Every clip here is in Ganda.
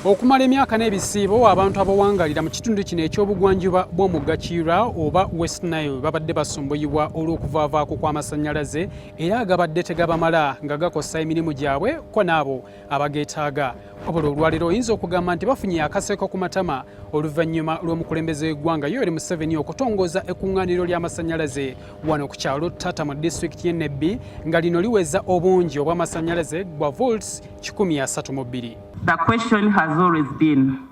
Okumala emyaka n'ebisiibo abantu abawangalira mu kitundu kino eky'obugwanjuba bw'omugga Kiyira oba West Nile babadde basumbuyibwa olw'okuvaavaako kw'amasannyalaze era agabadde tegabamala nga gakosa emirimu gyabwe ko n'abo abageetaaga. Wabula olwaleero oyinza okugamba nti bafunye akaseeko ku matama oluvannyuma lw'omukulembeze w'eggwanga Yoweri Museveni okutongoza ekkungaaniro ly'amasannyalaze wano ku kyalo Tata mu disitulikiti y'e Nebbi nga lino liweza obungi obw'amasannyalaze bwa volts 132. The question has always been,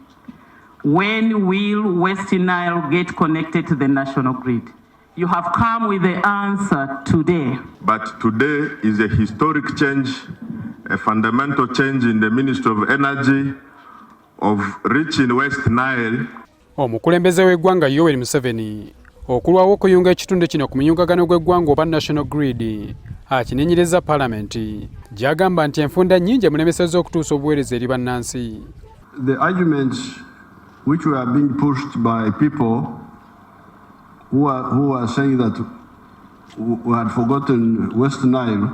when will West Nile get connected to the national grid? You have come with the answer today. But today is a historic change, a fundamental change in the Ministry of Energy of reaching West Nile. Omukulembeze w'eggwanga Yoweri Museveni okulwawo okuyunga ekitundu kino ku muyungagano gw'eggwanga oba national grid akinenyereza palamenti gy'agamba nti enfunda nyingi emulemesezza okutuusa obuwereza eri bannansi. The arguments which were being pushed by people who are saying that we had forgotten West Nile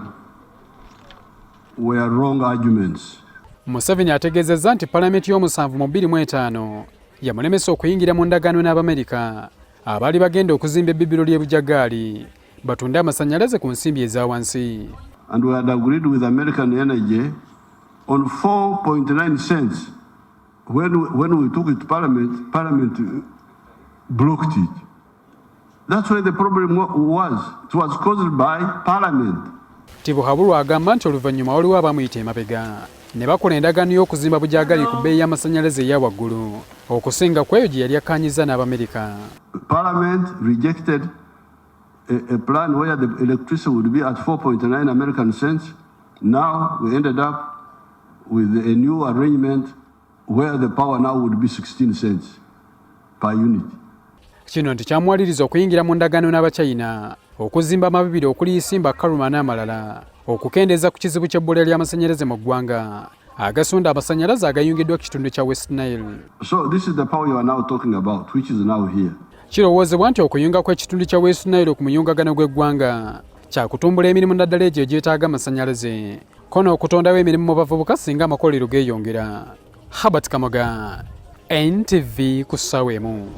were wrong arguments. Museveni ategeezezza nti palamenti y'omusanvu mu 2005 yamulemesa okuyingira mu ndagaano n'Abamerika abaali bagenda okuzimba ebibiro ly'eby'ogeredde batunde amasannyalaze ku nsimbi eza wansi. And we had agreed with American Energy on 4.9 cents. When we took it to Parliament blocked it. That's where the problem was. It was caused by Parliament. Tibuhabulu agamba nti oluvannyuma waliwo abamuyita emabega ne bakola endagaano y'okuzimba bujjagali ku bbeeyi y'amasannyalaze eya waggulu okusinga ku eyo gye yali akkaanyizza n'Abamerika. Parliament rejected a plan where the electricity would be at 4.9 American cents. Now we ended up with a new arrangement where the power now would be 16 cents per unit. Kino nti kyamuwaliriza okuyingira mu ndagaano n'Abachina okuzimba amabibiro okuli Isimba, Karuma n'amalala okukendeeza ku kizibu ky'ebbula ly'amasannyalaze mu ggwanga agasonda amasannyalaze agayungiddwa ku kitundu kya West Nile. So this is the power you are now talking about, which is now here. Kirowoozebwa nti okuyunga kw'ekitundu kya West Nile ku muyungagano gw'eggwanga kyakutumbula emirimu naddala egyo egyetaaga amasannyalaze ko n'okutondawo emirimu mu bavubuka singa amakolero geeyongera. Habert Kamoga, NTV ku ssaawa emu.